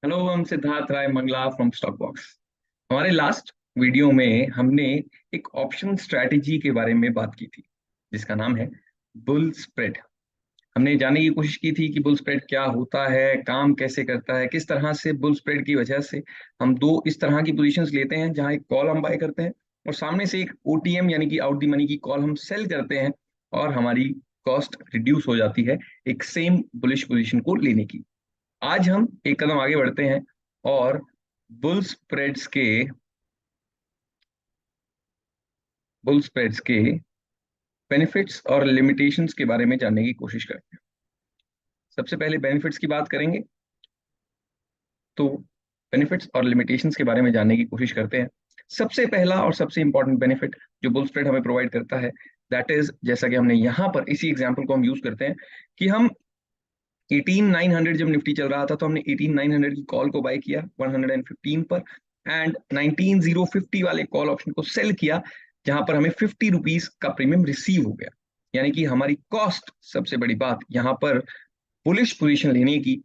Hello, हम सिद्धार्थ राय Mangla from stock box. हमारे last video में हमने एक ऑप्शन स्ट्रैटेजी के बारे में बात की थी जिसका नाम है बुल स्प्रेड। हमने जानने की कोशिश की थी कि बुल स्प्रेड क्या होता है, काम कैसे करता है, किस तरह से बुल स्प्रेड की वजह से हम दो इस तरह की पोजीशंस लेते हैं जहां एक कॉल हम बाय करते हैं और सामने से एक ओटीएम यानी कि आउट द मनी की कॉल हम सेल करते हैं और हमारी कॉस्ट रिड्यूस हो जाती है एक सेम बुलिश पोजीशन को लेने की। आज हम एक कदम आगे बढ़ते हैं और बुल स्प्रेड्स के बुल स्प्रेड्स के बेनिफिट्स और लिमिटेशंस के बारे में जानने की कोशिश करते हैं। सबसे पहले बेनिफिट्स की बात करेंगे, तो बेनिफिट्स और लिमिटेशंस के बारे में जानने की कोशिश करते हैं। सबसे पहला और सबसे इंपॉर्टेंट बेनिफिट जो बुल स्प्रेड हमें प्रोवाइड करता है, दैट इज, जैसा कि हमने यहाँ पर इसी एग्जांपल को हम यूज करते हैं कि हम 18900 जब निफ्टी चल रहा था तो हमने 18900 की कॉल को बाय किया 115 पर एंड 19050 वाले कॉल ऑप्शन को सेल किया जहां पर हमें 50 रुपीज का प्रीमियम रिसीव हो गया। यानी कि हमारी कॉस्ट, सबसे बड़ी बात यहाँ पर बुलिश पोजीशन लेने की,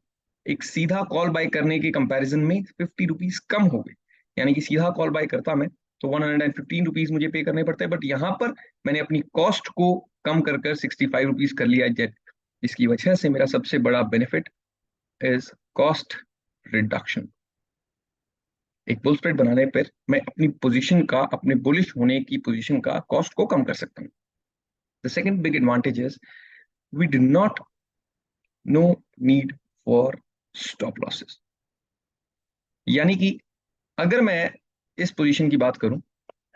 एक सीधा कॉल बाय करने के कंपैरिजन में 50 रुपीज कम हो गए। यानी कि सीधा कॉल बाय करता मैं तो 115 रुपीज मुझे पे करने पड़ते हैं, बट यहाँ पर मैंने अपनी कॉस्ट को कम कर 65 रुपीज कर लिया। इसकी वजह से मेरा सबसे बड़ा बेनिफिट इज कॉस्ट रिडक्शन। एक बुल स्प्रेड बनाने पर मैं अपनी पोजीशन का, अपने बुलिश होने की पोजीशन का कॉस्ट को कम कर सकता हूँ। The second big advantage is we do not no need for stop losses. यानी कि अगर मैं इस पोजीशन की बात करूं,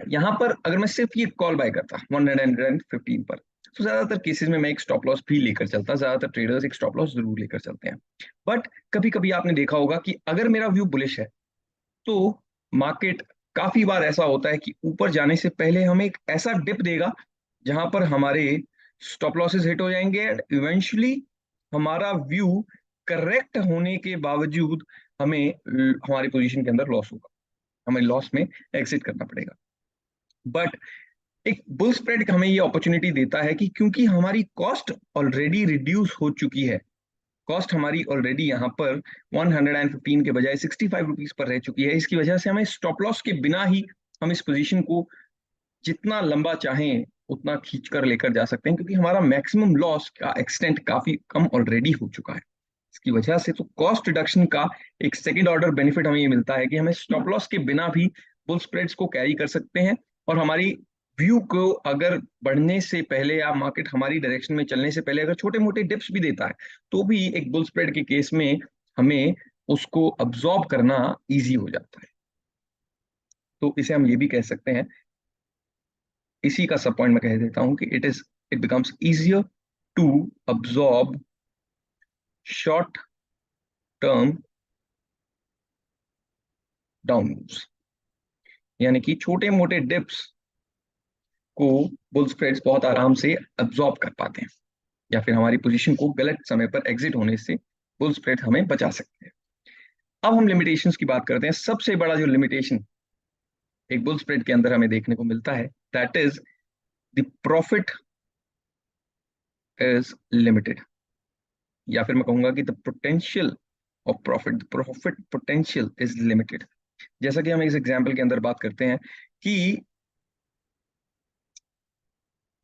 यहां पर अगर मैं सिर्फ ये कॉल बाय करता 115 पर, तो ज्यादातर केसेस में मैं एक स्टॉप लॉस भी लेकर चलता। ज्यादातर ट्रेडर्स एक स्टॉप लॉस जरूर लेकर चलते हैं। बट कभी कभी आपने देखा होगा कि अगर मेरा व्यू बुलिश है तो मार्केट काफी बार ऐसा होता है कि ऊपर जाने से पहले हमें एक ऐसा डिप देगा जहां पर हमारे स्टॉप लॉसेस हिट हो जाएंगे एंड इवेंचुअली हमारा व्यू करेक्ट होने के बावजूद हमें हमारी पोजीशन के अंदर लॉस होगा, हमें लॉस में एग्जिट करना पड़ेगा। बट एक बुल स्प्रेड हमें ये अपॉर्चुनिटी देता है कि क्योंकि हमारी कॉस्ट ऑलरेडी रिड्यूस हो चुकी है, कॉस्ट हमारी ऑलरेडी यहाँ पर 115 के बजाय 65 रुपीज पर रह चुकी है, इसकी वजह से हमें स्टॉप लॉस के बिना ही हम इस पोजीशन को जितना लंबा चाहें उतना खींच कर लेकर जा सकते हैं, क्योंकि हमारा मैक्सिमम लॉस का एक्सटेंट काफी कम ऑलरेडी हो चुका है। इसकी वजह से तो कॉस्ट रिडक्शन का एक सेकेंड ऑर्डर बेनिफिट हमें ये मिलता है कि हमें स्टॉप लॉस के बिना भी बुल स्प्रेड्स को कैरी कर सकते हैं और हमारी व्यू को अगर बढ़ने से पहले या मार्केट हमारी डायरेक्शन में चलने से पहले अगर छोटे मोटे डिप्स भी देता है तो भी एक बुल स्प्रेड के केस में हमें उसको अब्सॉर्ब करना इजी हो जाता है। तो इसे हम ये भी कह सकते हैं, इसी का सब पॉइंट मैं कह देता हूं कि it becomes easier to absorb short term down, यानी कि छोटे मोटे डिप्स को बुल स्प्रेड्स बहुत आराम से अब्सॉर्ब कर पाते हैं या फिर हमारी पोजीशन को गलत समय पर एग्जिट होने से बुल स्प्रेड हमें बचा सकते हैं। अब हम लिमिटेशंस की बात करते हैं। सबसे बड़ा जो लिमिटेशन एक बुल स्प्रेड के अंदर हमें देखने को मिलता है, that is the profit is limited, या फिर मैं कहूंगा कि the potential of profit potential is limited. जैसा कि हम इस एग्जाम्पल के अंदर बात करते हैं कि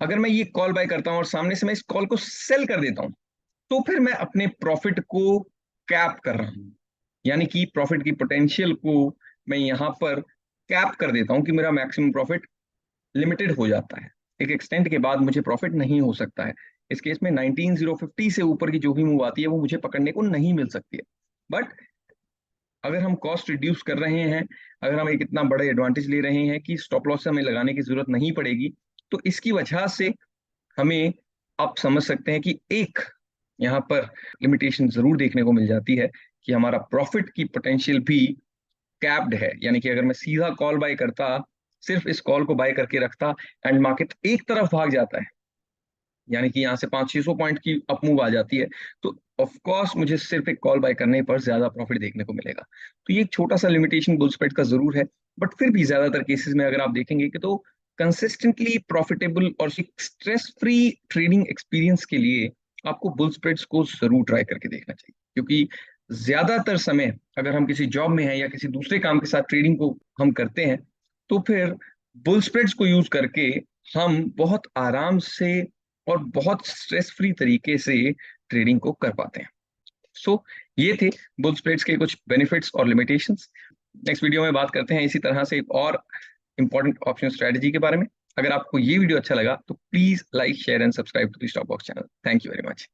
अगर मैं ये कॉल बाय करता हूं और सामने से मैं इस कॉल को सेल कर देता हूं तो फिर मैं अपने प्रॉफिट को कैप कर रहा हूं, यानी कि प्रॉफिट की पोटेंशियल को मैं यहां पर कैप कर देता हूं कि मेरा मैक्सिमम प्रॉफिट लिमिटेड हो जाता है। एक एक्सटेंट के बाद मुझे प्रॉफिट नहीं हो सकता है। इस केस में 19050 से ऊपर की जो भी मूव आती है वो मुझे पकड़ने को नहीं मिल सकती है। बट अगर हम कॉस्ट रिड्यूस कर रहे हैं, अगर हम एक इतना बड़े एडवांटेज ले रहे हैं कि स्टॉप लॉस से हमें लगाने की जरूरत नहीं पड़ेगी, तो इसकी वजह से हमें आप समझ सकते हैं कि एक यहाँ पर लिमिटेशन जरूर देखने को मिल जाती है कि हमारा प्रॉफिट की पोटेंशियल भी कैप्ड है। यानी कि अगर मैं सीधा कॉल बाय करता, सिर्फ इस कॉल को बाय करके रखता एंड मार्केट एक तरफ भाग जाता है, यानी कि यहाँ से 500-600 पॉइंट की अप मूव आ जाती है, तो ऑफ कोर्स मुझे सिर्फ एक कॉल बाय करने पर ज्यादा प्रॉफिट देखने को मिलेगा। तो ये एक छोटा सा लिमिटेशन बुल स्प्रेड का जरूर है, बट फिर भी ज्यादातर केसेस में अगर आप देखेंगे कि तो कंसिस्टेंटली प्रॉफिटेबल और स्ट्रेस फ्री ट्रेडिंग एक्सपीरियंस के लिए आपको बुल स्प्रेड्स को जरूर ट्राई करके देखना चाहिए, क्योंकि ज्यादातर समय अगर हम किसी जॉब में हैं या किसी दूसरे काम के साथ ट्रेडिंग को हम करते हैं, तो फिर बुल स्प्रेड्स को यूज करके हम बहुत आराम से और बहुत स्ट्रेस फ्री तरीके से ट्रेडिंग को कर पाते हैं। सो ये थे बुल स्प्रेड्स के कुछ बेनिफिट्स और लिमिटेशंस। नेक्स्ट वीडियो में बात करते हैं इसी तरह से एक और इंपॉर्टेंट ऑप्शन स्ट्रेटजी के बारे में। अगर आपको ये वीडियो अच्छा लगा तो please like share and subscribe to the stock box channel. Thank you very much.